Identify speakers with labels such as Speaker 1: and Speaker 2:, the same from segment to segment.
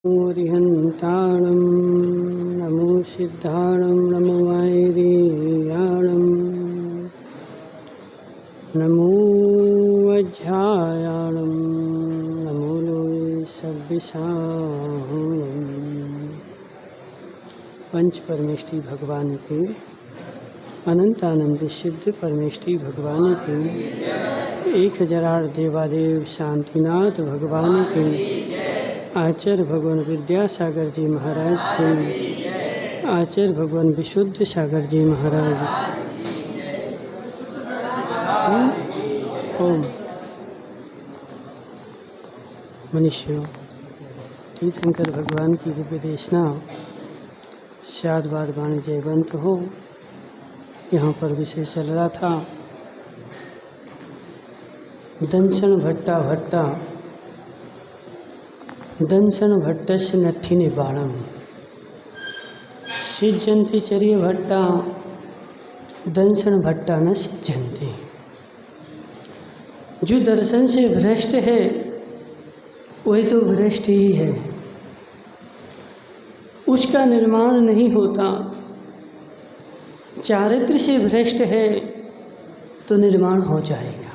Speaker 1: अरिहन्ताणं नमो सिद्धाणं नमो वैरियाणं नमो वज्रायाणं नमो लोय सव्यसाहणं। पंच परमेष्ठी भगवान के अनंत आनंद सिद्ध परमेष्ठी भगवान के 1008 देवादेव शांतिनाथ भगवान के आचार्य भगवान विद्यासागर जी महाराज के आचार्य भगवान विशुद्ध सागर जी महाराज ओम मनुष्य तीर्थंकर भगवान की दिव्य देशना शाद बाद वाणी जयवंत हो। यहाँ पर विषय चल रहा था दंसन भट्टा भट्टा दंसन भट्टस्य नत्थि निबाणम सिज्जन्ति चर्य भट्टा दंसन भट्टा न सिज्जन्ति। जो दर्शन से भ्रष्ट है वही तो भ्रष्ट ही है, उसका निर्माण नहीं होता। चारित्र से भ्रष्ट है तो निर्माण हो जाएगा।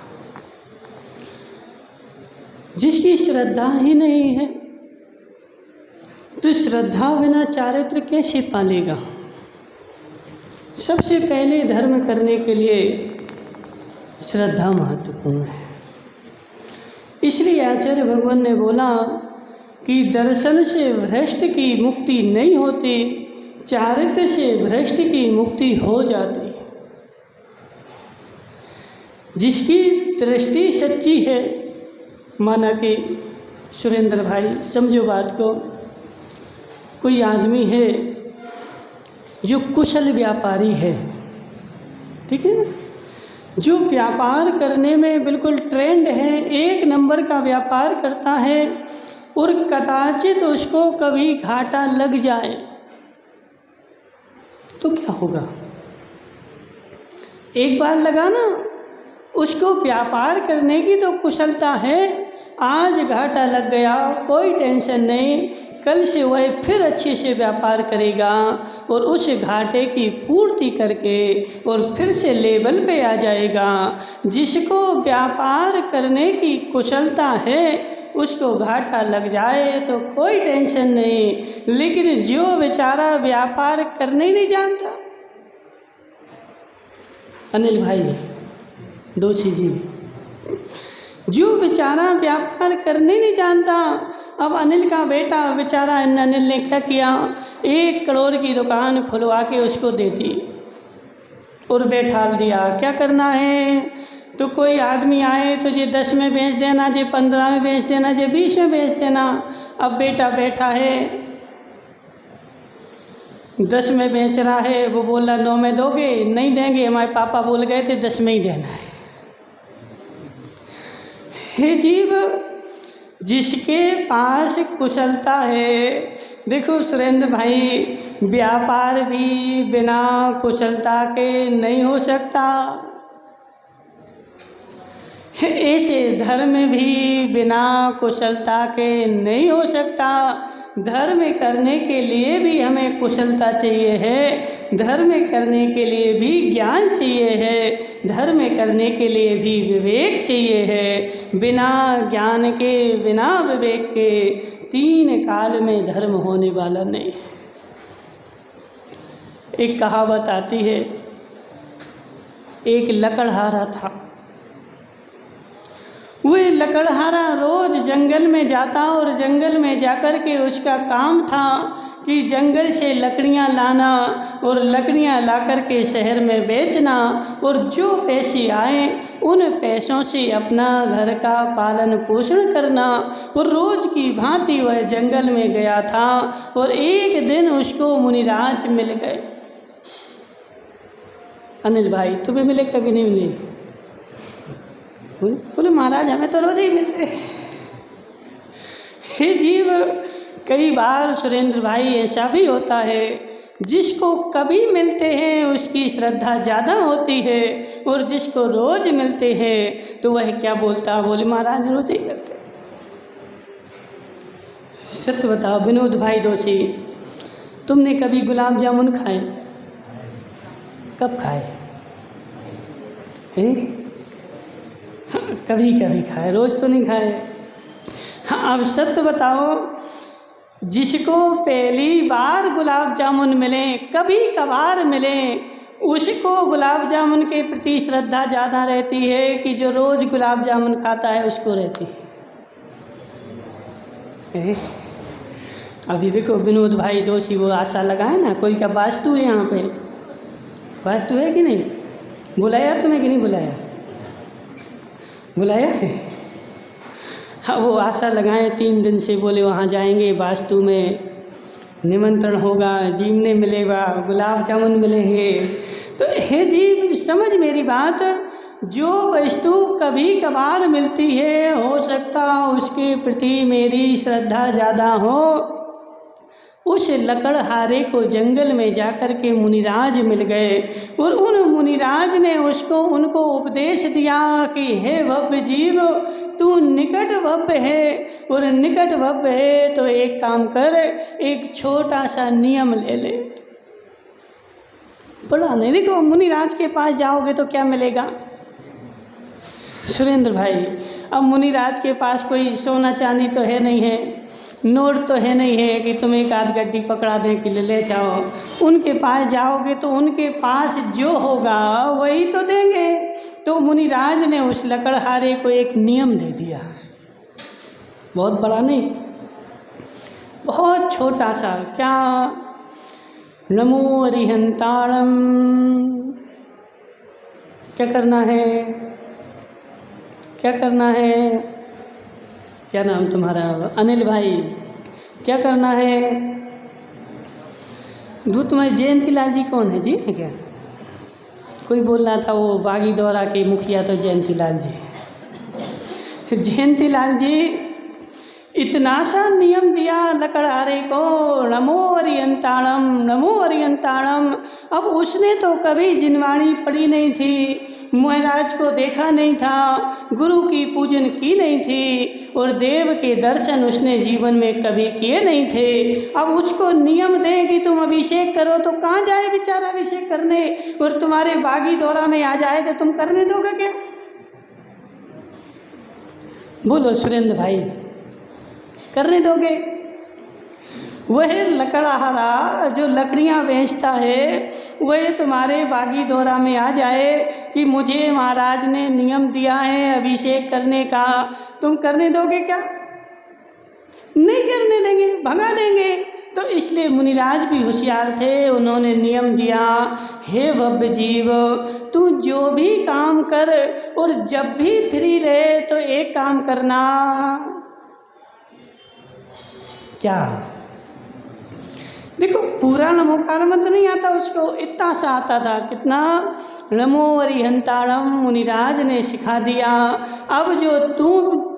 Speaker 1: जिसकी श्रद्धा ही नहीं है तो श्रद्धा बिना चारित्र कैसे पालेगा। सबसे पहले धर्म करने के लिए श्रद्धा महत्वपूर्ण है। इसलिए आचार्य भगवान ने बोला कि दर्शन से भ्रष्ट की मुक्ति नहीं होती, चारित्र से भ्रष्ट की मुक्ति हो जाती। जिसकी दृष्टि सच्ची है, माना कि सुरेंद्र भाई समझो बात को, कोई आदमी है जो कुशल व्यापारी है, ठीक है ना, जो व्यापार करने में बिल्कुल ट्रेंड है, एक नंबर का व्यापार करता है और कदाचित उसको कभी घाटा लग जाए तो क्या होगा। एक बार लगा ना, उसको व्यापार करने की तो कुशलता है, आज घाटा लग गया कोई टेंशन नहीं, कल से वह फिर अच्छे से व्यापार करेगा और उस घाटे की पूर्ति करके और फिर से लेवल पे आ जाएगा। जिसको व्यापार करने की कुशलता है उसको घाटा लग जाए तो कोई टेंशन नहीं, लेकिन जो बेचारा व्यापार करने ही नहीं जानता, अनिल भाई दो चीज़ें, जो बेचारा व्यापार करने नहीं जानता। अब अनिल का बेटा बेचारा अनिल ने क्या किया, 1 करोड़ की दुकान खुलवा के उसको दे दी और बैठा दिया। क्या करना है तो कोई आदमी आए तो ये 10 में बेच देना, ये 15 में बेच देना, ये 20 में बेच देना। अब बेटा बैठा है 10 में बेच रहा है, वो बोला 9 में दोगे, नहीं देंगे, हमारे पापा बोल गए थे 10 में ही देना है। हे जीव, जिसके पास कुशलता है, देखो सुरेंद्र भाई, व्यापार भी बिना कुशलता के नहीं हो सकता, ऐसे धर्म भी बिना कुशलता के नहीं हो सकता। धर्म करने के लिए भी हमें कुशलता चाहिए है, धर्म करने के लिए भी ज्ञान चाहिए है, धर्म करने के लिए भी विवेक चाहिए है। बिना ज्ञान के बिना विवेक के 3 काल में धर्म होने वाला नहीं। एक कहावत आती है, एक लकड़हारा था, वह लकड़हारा रोज जंगल में जाता और जंगल में जाकर के उसका काम था कि जंगल से लकड़ियां लाना और लकड़ियां लाकर के शहर में बेचना, और जो पैसे आए उन पैसों से अपना घर का पालन पोषण करना। और रोज की भांति वह जंगल में गया था और एक दिन उसको मुनिराज मिल गए। अनिल भाई तुम्हें मिले कभी नहीं मिले? बोले महाराज हमें तो रोज ही मिलते। हे जीव, कई बार सुरेंद्र भाई ऐसा भी होता है, जिसको कभी मिलते हैं उसकी श्रद्धा ज़्यादा होती है, और जिसको रोज मिलते हैं तो वह क्या बोलता, बोले महाराज रोज ही मिलते। सत्य बताओ विनोद भाई दोषी, तुमने कभी गुलाब जामुन खाए? कब खाए हैं? हाँ, कभी कभी खाए, रोज़ तो नहीं खाए। हाँ, अब सत्य बताओ, जिसको पहली बार गुलाब जामुन मिले, कभी कभार मिले, उसको गुलाब जामुन के प्रति श्रद्धा ज़्यादा रहती है कि जो रोज़ गुलाब जामुन खाता है उसको रहती है? अभी देखो विनोद भाई दोषी वो आशा लगाए ना, कोई का वास्तु है यहाँ पे, वास्तु है कि नहीं? बुलाया तुम्हें कि नहीं बुलाया? बुलाया है। हाँ, वो आशा लगाए 3 दिन से, बोले वहाँ जाएंगे, वास्तु में निमंत्रण होगा, जीवने मिलेगा, गुलाब जामुन मिलेंगे। तो हे जीव समझ मेरी बात, जो वस्तु कभी कभार मिलती है, हो सकता उसके प्रति मेरी श्रद्धा ज़्यादा हो। उस लकड़हारे को जंगल में जाकर के मुनिराज मिल गए और उन मुनिराज ने उनको उपदेश दिया कि हे भव्य जीव, तू निकट भव्य है, और निकट भव्य है तो एक काम कर, एक छोटा सा नियम ले ले। बड़ा नहीं, देखो मुनिराज के पास जाओगे तो क्या मिलेगा सुरेंद्र भाई? अब मुनिराज के पास कोई सोना चांदी तो है नहीं है, नोट तो है नहीं है कि तुम एक आध गड्डी पकड़ा दें कि ले जाओ। उनके पास जाओगे तो उनके पास जो होगा वही तो देंगे। तो मुनिराज ने उस लकड़हारे को एक नियम दे दिया, बहुत बड़ा नहीं, बहुत छोटा सा। क्या? नमो अरिहंताणम। क्या करना है? क्या करना है? क्या नाम तुम्हारा? अनिल भाई। क्या करना है? तुम्हारे जयंतीलाल जी कौन है जी? है क्या? कोई बोल रहा था वो बागी दौरा के मुखिया तो जयंतीलाल जी। जयंतीलाल जी इतना सा नियम दिया लकड़हारे को, नमो अरिहंताणम, नमो अरिहंताणम। अब उसने तो कभी जिनवाणी पढ़ी नहीं थी, महाराज को देखा नहीं था, गुरु की पूजन की नहीं थी, और देव के दर्शन उसने जीवन में कभी किए नहीं थे। अब उसको नियम दें कि तुम अभिषेक करो तो कहाँ जाए बेचारा अभिषेक करने, और तुम्हारे बागी दौरा में आ जाए तो तुम करने दोगे क्या? बोलो सुरेंद्र भाई, करने दोगे? वह लकड़हारा जो लकड़ियाँ बेचता है, वह तुम्हारे बागी दौरा में आ जाए कि मुझे महाराज ने नियम दिया है अभिषेक करने का, तुम करने दोगे क्या? नहीं करने देंगे, भगा देंगे। तो इसलिए मुनिराज भी होशियार थे, उन्होंने नियम दिया, हे भव्य जीव, तू जो भी काम कर और जब भी फ्री रहे तो एक काम करना। क्या? देखो पूरा नमोकार मंत्र नहीं आता उसको, इतना सा आता था। कितना? नमो अरिहंताणम मुनिराज ने सिखा दिया। अब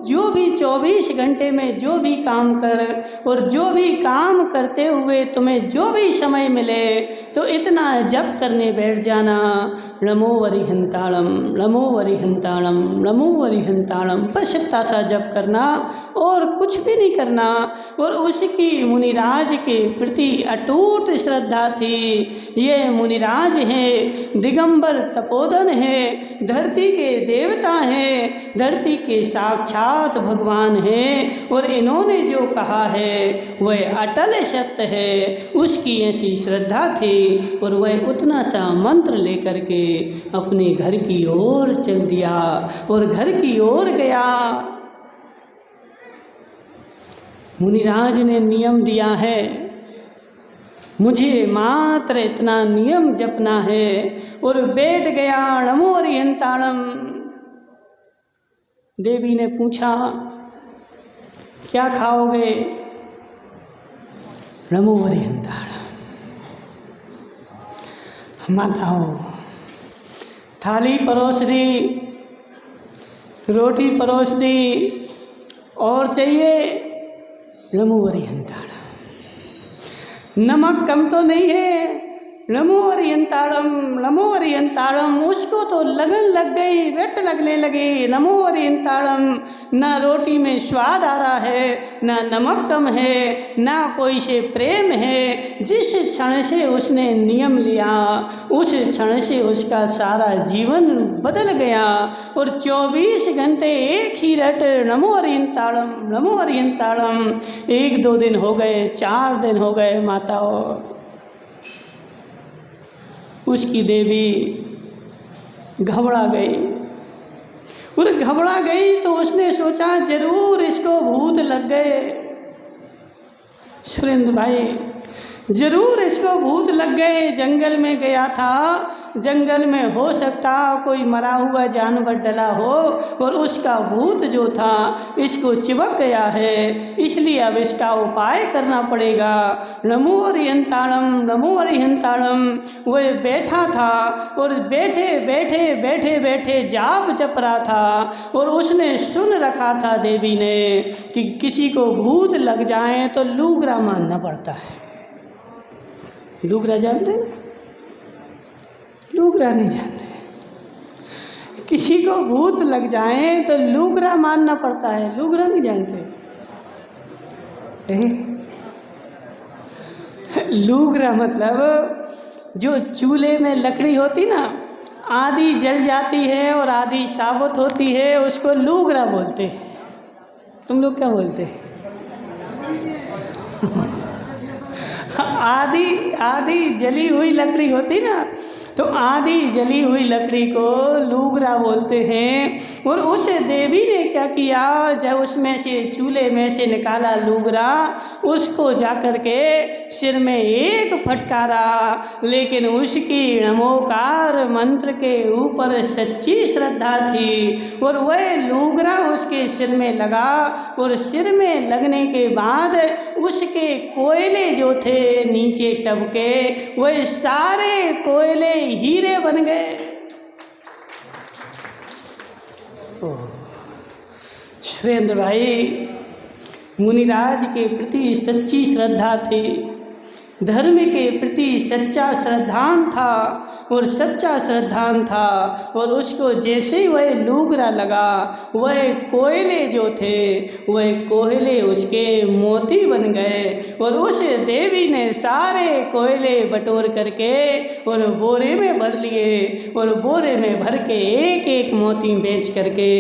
Speaker 1: जो भी 24 घंटे में जो भी काम कर, और जो भी काम करते हुए तुम्हें जो भी समय मिले तो इतना जप करने बैठ जाना, नमो अरिहंताणम, नमो अरिहंताणम, नमो अरिहंताणम। बस इतना सा जप करना और कुछ भी नहीं करना। और उसकी मुनिराज के प्रति अटूट श्रद्धा थी। ये मुनिराज हैं, दिगंबर तपोधन है, धरती के देवता हैं, धरती के साक्षात भगवान हैं, और इन्होंने जो कहा है वह अटल सत्य है। उसकी ऐसी श्रद्धा थी और वह उतना सा मंत्र लेकर के अपने घर की ओर चल दिया और घर की ओर गया। मुनिराज ने नियम दिया है, मुझे मात्र इतना नियम जपना है, और बैठ गया। नमो अरिहंताणम। देवी ने पूछा क्या खाओगे? नमो अरिहंताणम। माताओं थाली परोस दी, रोटी परोस दी, और चाहिए? नमो अरिहंताणम। नमक कम तो नहीं है? नमो अरियंताड़म, नमो अरियंताड़म। उसको तो लगन लग गई, रट लगने लगी। नमो अरियंताड़म, ना रोटी में स्वाद आ रहा है, ना नमक कम है, ना कोई से प्रेम है। जिस क्षण से उसने नियम लिया उस क्षण से उसका सारा जीवन बदल गया। और 24 घंटे एक ही रट, नमो अरियंताड़म, नमो अरियंताड़म। 1-2 दिन हो गए, 4 दिन हो गए, माताओं। उसकी देवी घबरा गई। और घबरा गई तो उसने सोचा जरूर इसको भूत लग गए। सुरेंद्र भाई, जरूर इसको भूत लग गए। जंगल में गया था, जंगल में हो सकता कोई मरा हुआ जानवर डला हो और उसका भूत जो था इसको चिपक गया है, इसलिए अब इसका उपाय करना पड़ेगा। नमो अरिहंताणम, नमो अरिहंताणम। वह बैठा था और बैठे बैठे बैठे बैठे जाप जप रहा था। और उसने सुन रखा था देवी ने कि किसी को भूत लग जाए तो लूगरा मानना पड़ता है। लूगरा जानते ना? लूगरा नहीं जानते। किसी को भूत लग जाए तो लूगरा मानना पड़ता है। लूगरा नहीं जानते? लूगरा मतलब जो चूल्हे में लकड़ी होती ना, आधी जल जाती है और आधी साबुत होती है, उसको लूगरा बोलते हैं। तुम लोग क्या बोलते हैं? आधी जली हुई लकड़ी होती ना, तो आधी जली हुई लकड़ी को लूगरा बोलते हैं। और उस देवी ने क्या किया, जब उसमें से चूल्हे में से निकाला लूगरा, उसको जाकर के सिर में एक फटकारा। लेकिन उसकी नमोकार मंत्र के ऊपर सच्ची श्रद्धा थी और वह लूगरा उसके सिर में लगा। और सिर में लगने के बाद उसके कोयले जो थे नीचे टपके, वह सारे कोयले हीरे बन गए। सुरेंद्र भाई, मुनिराज के प्रति सच्ची श्रद्धा थी, धर्म के प्रति सच्चा श्रद्धान था और सच्चा श्रद्धान था। और उसको जैसे ही वह लूगरा लगा, वह कोयले जो थे वह कोयले उसके मोती बन गए। और उस देवी ने सारे कोयले बटोर करके और बोरे में भर लिए और बोरे में भर के एक एक मोती बेच करके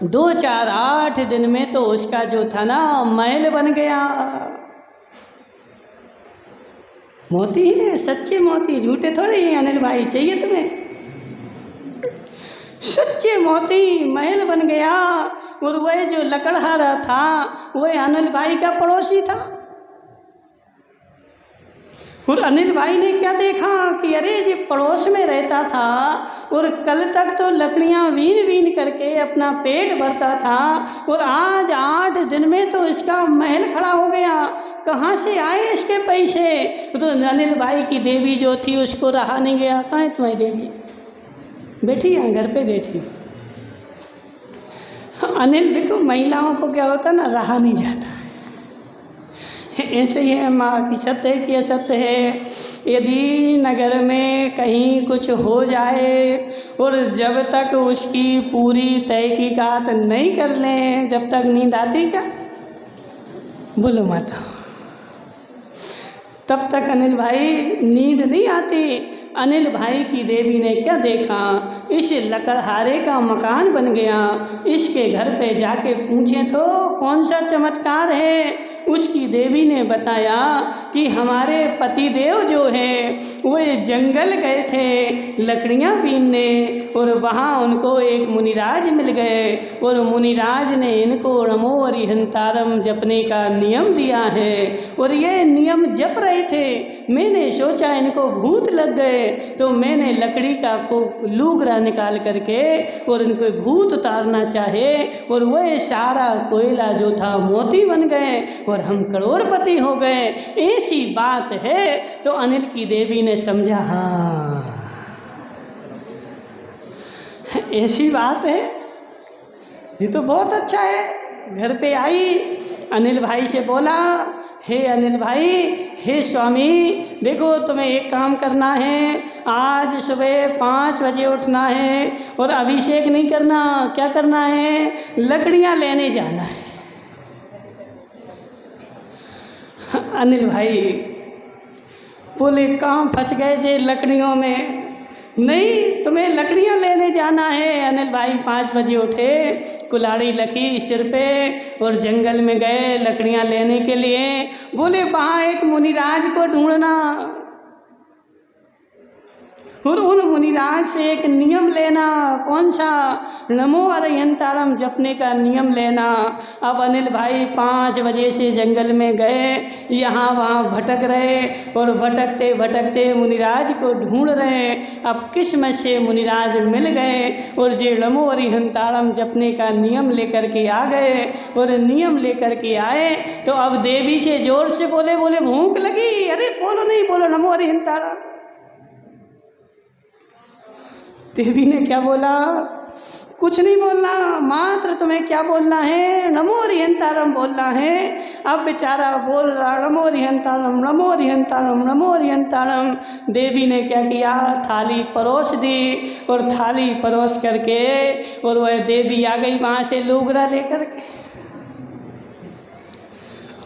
Speaker 1: 2-4-8 दिन में तो उसका जो था ना महल बन गया। मोती है, सच्चे मोती, झूठे थोड़े हैं। अनिल भाई चाहिए तुम्हें? सच्चे मोती, महल बन गया। और वह जो लकड़हारा था वह अनिल भाई का पड़ोसी था। और अनिल भाई ने क्या देखा कि अरे ये पड़ोस में रहता था और कल तक तो लकड़ियाँ बीन बीन करके अपना पेट भरता था और आज 8 दिन में तो इसका महल खड़ा हो गया। कहाँ से आए इसके पैसे? तो अनिल भाई की देवी जो थी उसको रहा नहीं गया। कहाँ है तुम्हारी देवी? बैठी यहाँ घर पे बैठी। अनिल, देखो महिलाओं को क्या होता ना, रहा नहीं जाता। ऐसे ही है माँ की सत्य है कि असत्य है। यदि नगर में कहीं कुछ हो जाए और जब तक उसकी पूरी तहकीकात नहीं कर लें, जब तक नींद आती क्या? बोलो माता। तब तक अनिल भाई नींद नहीं आती। अनिल भाई की देवी ने क्या देखा, इस लकड़हारे का मकान बन गया। इसके घर पे जाके पूछे तो कौन सा चमत्कार है? उसकी देवी ने बताया कि हमारे पतिदेव जो हैं वे जंगल गए थे लकड़ियाँ बीनने और वहाँ उनको एक मुनिराज मिल गए और मुनिराज ने इनको नमो अरिहंतारम जपने का नियम दिया है। और ये नियम जप रहे थे। मैंने सोचा इनको भूत लग गए तो मैंने लकड़ी का को लूगरा निकाल करके और इनको भूत उतारना चाहे और वह सारा कोयला जो था मोती बन गए और हम करोड़पति हो गए। ऐसी बात है। तो अनिल की देवी ने समझा, हाँ ऐसी बात है, ये तो बहुत अच्छा है। घर पे आई, अनिल भाई से बोला, हे अनिल भाई, हे स्वामी, देखो तुम्हें एक काम करना है, आज सुबह 5 बजे उठना है और अभिषेक नहीं करना, क्या करना है, लकड़ियाँ लेने जाना है। अनिल भाई बोले कहाँ फंस गए जे लकड़ियों में, नहीं तुम्हें लकड़ियाँ लेने जाना है। अनिल भाई 5 बजे उठे, कुल्हाड़ी रखी सिर पे और जंगल में गए लकड़ियाँ लेने के लिए। बोले वहाँ एक मुनिराज को ढूंढना और उन मुनिराज से एक नियम लेना। कौन सा? नमो अरिहंतारम जपने का नियम लेना। अब अनिल भाई 5 बजे से जंगल में गए, यहाँ वहाँ भटक रहे और भटकते भटकते मुनिराज को ढूंढ रहे। अब किस्मत से मुनिराज मिल गए और जे नमो अरिहंतारम जपने का नियम लेकर के आ गए। और नियम लेकर के आए तो अब देवी से जोर से बोले भूख लगी, अरे बोलो नहीं, बोलो नमो अरिहंतारम। देवी ने क्या बोला? कुछ नहीं बोलना, मात्र तुम्हें क्या बोलना है, नमो अरिहंतारम बोलना है। अब बेचारा बोल रहा नमो अरिहंतारम, नमो अरिहंतारम, नमो अरिहंतारम। देवी ने क्या किया, थाली परोस दी और थाली परोस करके और वह देवी आ गई वहाँ से लूगरा लेकर के।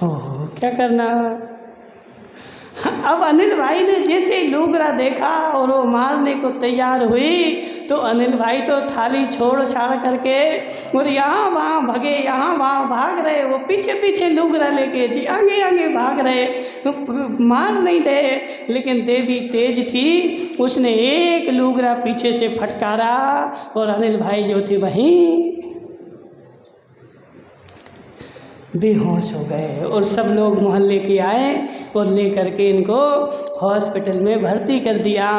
Speaker 1: ओह क्या करना। अब अनिल भाई ने जैसे लूगरा देखा और वो मारने को तैयार हुई तो अनिल भाई तो थाली छोड़ छाड़ करके और यहाँ वहाँ भगे, यहाँ वहाँ भाग रहे। वो पीछे पीछे लूगरा लेके जी आगे आगे भाग रहे, मार नहीं दे। लेकिन देवी तेज थी, उसने एक लूगरा पीछे से फटकारा और अनिल भाई जो थे वहीं बेहोश हो गए। और सब लोग मोहल्ले के आए और ले करके इनको हॉस्पिटल में भर्ती कर दिया।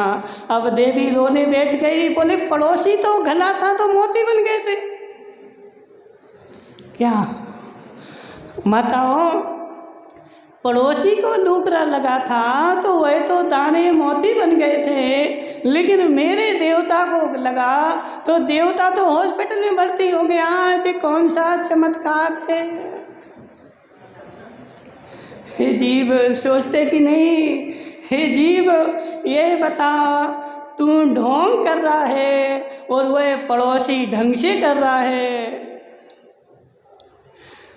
Speaker 1: अब देवी रोने बैठ गई, बोले पड़ोसी तो गला था तो मोती बन गए थे। क्या माताओं, पड़ोसी को लूगरा लगा था तो वह तो दाने मोती बन गए थे, लेकिन मेरे देवता को लगा तो देवता तो हॉस्पिटल में भर्ती हो गया। ये कौन सा चमत्कार है। हे जीव सोचते कि नहीं, हे जीव ये बता, तू ढोंग कर रहा है और वह पड़ोसी ढंग से कर रहा है।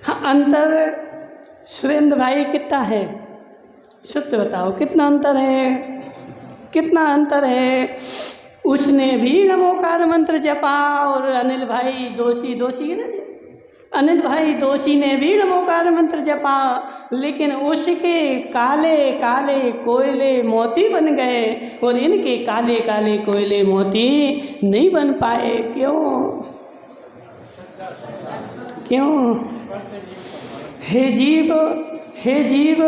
Speaker 1: हाँ, अंतर सुरेंद्र भाई कितना है, सत्य बताओ कितना अंतर है, कितना अंतर है। उसने भी नमोकार मंत्र जपा और अनिल भाई दोषी है ना जी, अनिल भाई दोषी ने भी नमोकार मंत्र जपा, लेकिन उसके काले काले कोयले मोती बन गए और इनके काले काले कोयले मोती नहीं बन पाए। क्यों? हे जीव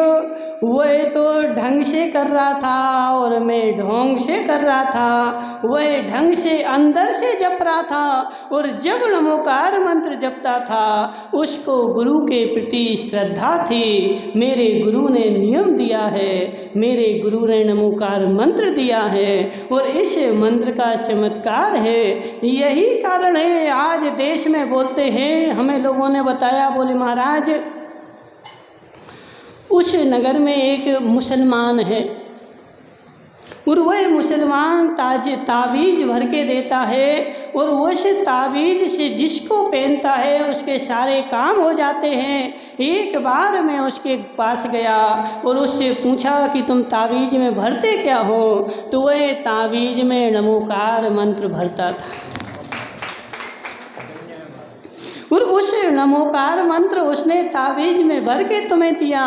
Speaker 1: वह तो ढंग से कर रहा था और मैं ढोंग से कर रहा था। वह ढंग से अंदर से जप रहा था और जब नमोकार मंत्र जपता था उसको गुरु के प्रति श्रद्धा थी। मेरे गुरु ने नियम दिया है, मेरे गुरु ने नमोकार मंत्र दिया है और इस मंत्र का चमत्कार है। यही कारण है आज देश में बोलते हैं, हमें लोगों ने बताया, बोले महाराज उस नगर में एक मुसलमान है और वह मुसलमान ताबीज़ भर के देता है और उस ताबीज़ से जिसको पहनता है उसके सारे काम हो जाते हैं। एक बार मैं उसके पास गया और उससे पूछा कि तुम ताबीज़ में भरते क्या हो, तो वह ताबीज़ में नमोकार मंत्र भरता था और उस नमोकार मंत्र उसने ताबीज़ में भर के तुम्हें दिया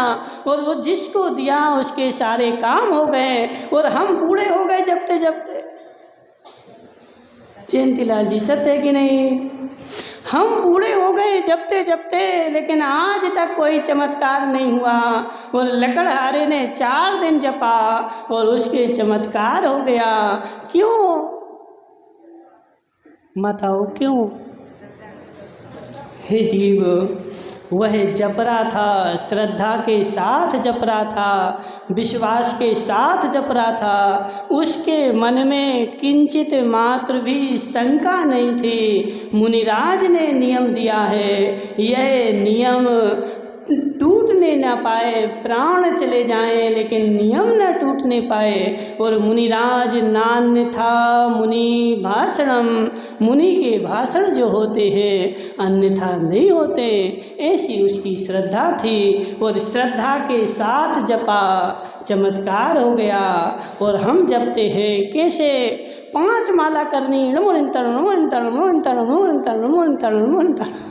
Speaker 1: और वो जिसको दिया उसके सारे काम हो गए और हम बूढ़े हो गए जपते जपते। जयंतीलाल जी सत्य है कि नहीं? हम बूढ़े हो गए जपते जपते, लेकिन आज तक कोई चमत्कार नहीं हुआ। और लकड़हारे ने 4 दिन जपा और उसके चमत्कार हो गया। क्यों बताओ क्यों? हे जीव वह जप रहा था, श्रद्धा के साथ जप रहा था, विश्वास के साथ जप रहा था। उसके मन में किंचित मात्र भी शंका नहीं थी। मुनिराज ने नियम दिया है, यह नियम टूटने ना पाए, प्राण चले जाएं लेकिन नियम न टूटने पाए। और मुनिराज नान्यथा मुनि भाषणम, मुनि के भाषण जो होते हैं अन्यथा नहीं होते, ऐसी उसकी श्रद्धा थी। और श्रद्धा के साथ जपा, चमत्कार हो गया। और हम जपते हैं कैसे? 5 माला करनी, नमो निरंतर नमो निरंतर नमो निरंतर नमो निरंतर नमो निरंतर नमो निरंतर।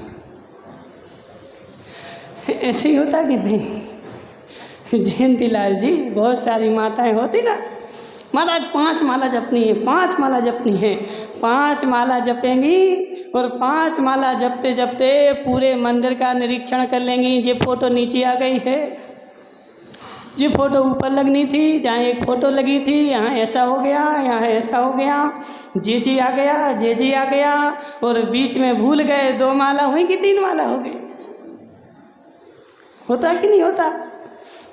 Speaker 1: ऐसे ही होता कि नहीं? जयंतीलाल जी, बहुत सारी माताएं होती ना, महाराज 5 माला जपनी है, 5 माला जपनी है। 5 माला जपेंगी और 5 माला जपते जपते पूरे मंदिर का निरीक्षण कर लेंगी। ये फोटो नीचे आ गई है, ये फोटो ऊपर लगनी थी, जहाँ एक फ़ोटो लगी थी यहाँ ऐसा हो गया, यहाँ ऐसा हो गया, जी आ गया, जी आ गया। और बीच में भूल गए 2 माला हुई कि 3 माला हो गई। होता कि नहीं होता?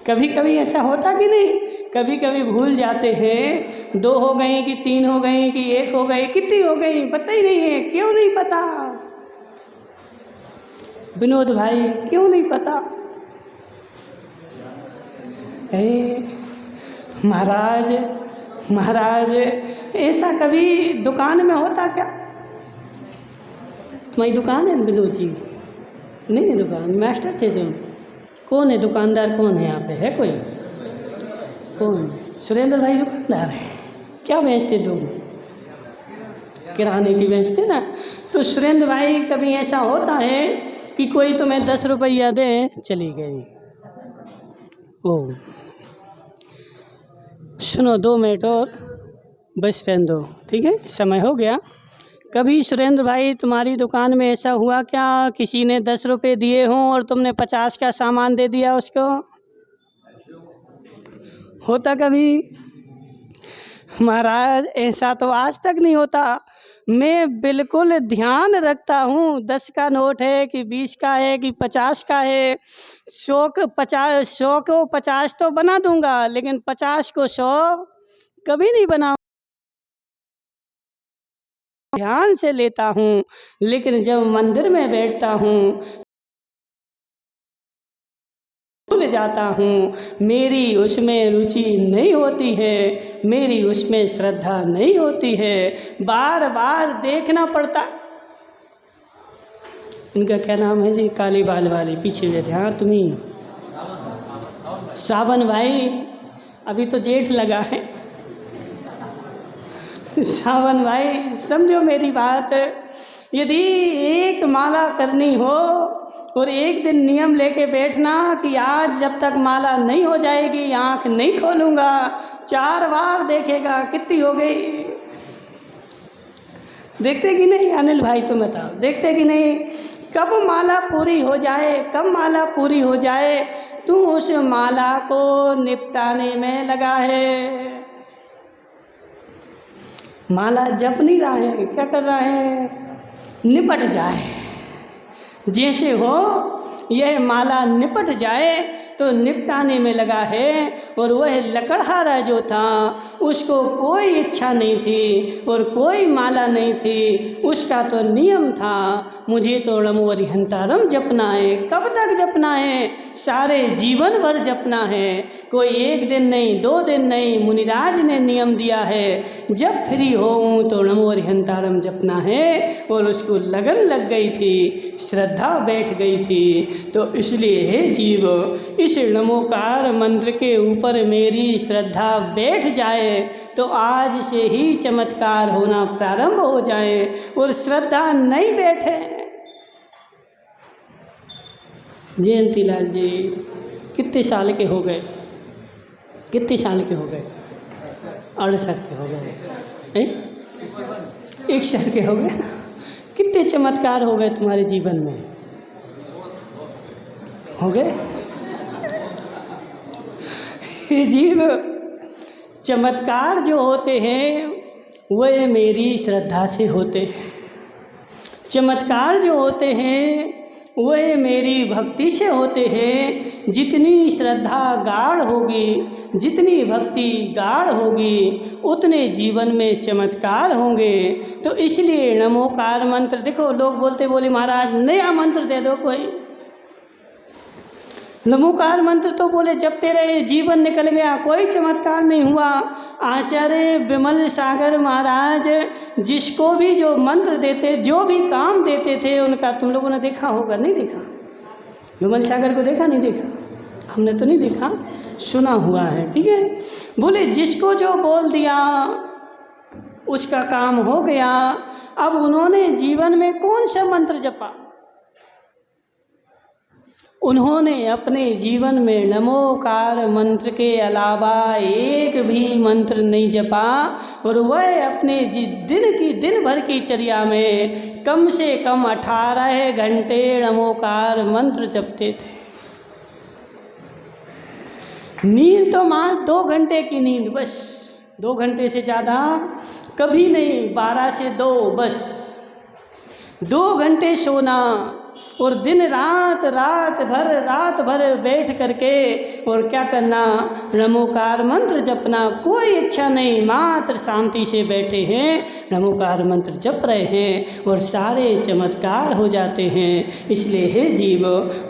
Speaker 1: कभी कभी ऐसा होता कि नहीं? कभी कभी भूल जाते हैं, 2 हो गई कि 3 हो गई कि 1 हो गई, कितनी हो गई पता ही नहीं है। क्यों नहीं पता विनोद भाई, क्यों नहीं पता? महाराज ऐसा कभी दुकान में होता क्या? तुम्हारी दुकान है विनोद जी? नहीं है दुकान, मास्टर थे तुम। कौन है दुकानदार? कौन है यहाँ पे? है कोई? कौन? सुरेंद्र भाई दुकानदार है। क्या बेचते तुम? किराने की बेचते ना। तो सुरेंद्र भाई कभी ऐसा होता है कि कोई तुम्हें 10 रुपया दे, चली गई। ओ सुनो, 2 मिनट और बस रहने दो, ठीक है, समय हो गया। कभी सुरेंद्र भाई तुम्हारी दुकान में ऐसा हुआ क्या, किसी ने 10 रुपये दिए हों और तुमने 50 का सामान दे दिया उसको? होता कभी? महाराज ऐसा तो आज तक नहीं होता। मैं बिल्कुल ध्यान रखता हूँ, 10 का नोट है कि 20 का है कि 50 का है। 100 को 50 तो बना दूंगा, लेकिन 50 को 100 कभी नहीं बना। ध्यान से लेता हूँ, लेकिन जब मंदिर में बैठता हूँ भूल जाता हूँ। मेरी उसमें रुचि नहीं होती है, मेरी उसमें श्रद्धा नहीं होती है। बार बार देखना पड़ता। इनका क्या नाम है जी? काली बाल वाली पीछे बैठे। हाँ तुम्ही सावन भाई, अभी तो जेठ लगा है। सावन भाई समझो मेरी बात। यदि एक माला करनी हो और एक दिन नियम लेके बैठना कि आज जब तक माला नहीं हो जाएगी आँख नहीं खोलूँगा, 4 बार देखेगा कितनी हो गई। देखते कि नहीं अनिल भाई? तुम बताओ, देखते कि नहीं? कब माला पूरी हो जाए, कब माला पूरी हो जाए, तू उस माला को निपटाने में लगा है। माला जप नहीं रहा है, क्या कर रहा है? निपट जाए। जैसे हो यह माला निपट जाए तो निपटाने में लगा है। और वह लकड़हारा जो था उसको कोई इच्छा नहीं थी और कोई माला नहीं थी, उसका तो नियम था मुझे तो नमो अरिहंतारम जपना है। कब तक जपना है? सारे जीवन भर जपना है। कोई 1 दिन नहीं, 2 दिन नहीं, मुनिराज ने नियम दिया है जब फ्री होऊं तो नमो अरिहंतारम जपना है। और उसको लगन लग गई थी, श्रद्धा बैठ गई थी। तो इसलिए हे जीव, इस नमोकार मंत्र के ऊपर मेरी श्रद्धा बैठ जाए तो आज से ही चमत्कार होना प्रारंभ हो जाए। और श्रद्धा नहीं बैठे। जयंतीलाल जी कितने साल के हो गए? कितने साल के हो गए? 68 के हो गए। 61 के हो गए ना? कितने चमत्कार हो गए तुम्हारे जीवन में? हो गए? जीव, चमत्कार जो होते हैं वह मेरी श्रद्धा से होते हैं। चमत्कार जो होते हैं वह मेरी भक्ति से होते हैं। जितनी श्रद्धा गाढ़ होगी, जितनी भक्ति गाढ़ होगी, उतने जीवन में चमत्कार होंगे। तो इसलिए नमोकार मंत्र, देखो लोग बोलते बोले महाराज नया मंत्र दे दो कोई। नमोकार मंत्र तो बोले जपते रहे, जीवन निकल गया, कोई चमत्कार नहीं हुआ। आचार्य विमल सागर महाराज जिसको भी जो मंत्र देते, जो भी काम देते थे, उनका तुम लोगों ने देखा होगा, नहीं देखा? विमल सागर को देखा, नहीं देखा? हमने तो नहीं देखा, सुना हुआ है, ठीक है। बोले जिसको जो बोल दिया उसका काम हो गया। अब उन्होंने जीवन में कौन सा मंत्र जपा? उन्होंने अपने जीवन में नमोकार मंत्र के अलावा एक भी मंत्र नहीं जपा, और वह अपने दिन भर की चर्या में कम से कम 18 घंटे नमोकार मंत्र जपते थे। नींद तो मां 2 घंटे की नींद, बस 2 घंटे से ज़्यादा कभी नहीं, 12 से 2 बस 2 घंटे सोना, और दिन रात रात भर बैठ करके और क्या करना, नमोकार मंत्र जपना। कोई इच्छा नहीं, मात्र शांति से बैठे हैं, नमोकार मंत्र जप रहे हैं और सारे चमत्कार हो जाते हैं। इसलिए हे जीव,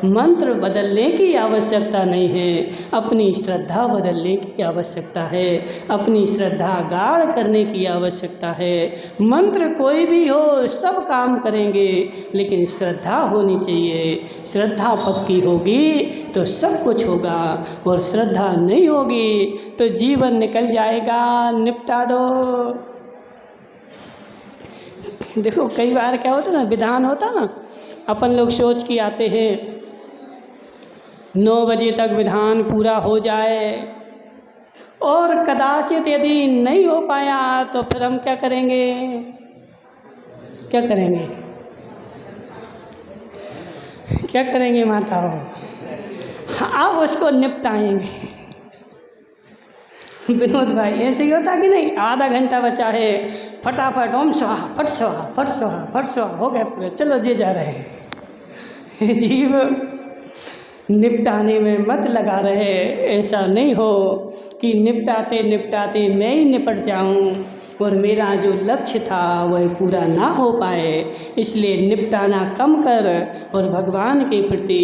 Speaker 1: मंत्र बदलने की आवश्यकता नहीं है, अपनी श्रद्धा बदलने की आवश्यकता है, अपनी श्रद्धा गाढ़ करने की आवश्यकता है। मंत्र कोई भी हो, सब काम करेंगे, लेकिन श्रद्धा होनी चाहिए। श्रद्धा पक्की होगी तो सब कुछ होगा, और श्रद्धा नहीं होगी तो जीवन निकल जाएगा। निपटा दो। देखो कई बार क्या होता ना, विधान होता ना, अपन लोग सोच के आते हैं 9 बजे तक विधान पूरा हो जाए, और कदाचित यदि नहीं हो पाया तो फिर हम क्या करेंगे? क्या करेंगे? क्या करेंगे माताओं? अब उसको निपटाएंगे। विनोद भाई ऐसे ही होता कि नहीं? आधा घंटा बचा है, फटाफट ओम स्वाहा, फट स्वाहा, फट स्वाहा, फट स्वाहा, हो गया पूरा, चलो जे जा रहे हैं। जीव निपटाने में मत लगा रहे। ऐसा नहीं हो कि निपटाते निपटाते मैं ही निपट जाऊं और मेरा जो लक्ष्य था वह पूरा ना हो पाए। इसलिए निपटाना कम कर और भगवान के प्रति,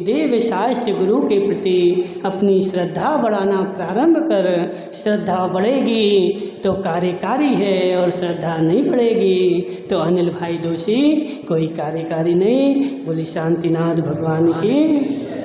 Speaker 1: देव शास्त्र गुरु के प्रति अपनी श्रद्धा बढ़ाना प्रारंभ कर। श्रद्धा बढ़ेगी तो कार्यकारी है, और श्रद्धा नहीं बढ़ेगी तो अनिल भाई दोषी, कोई कार्यकारी नहीं। बोली शांतिनाथ भगवान की।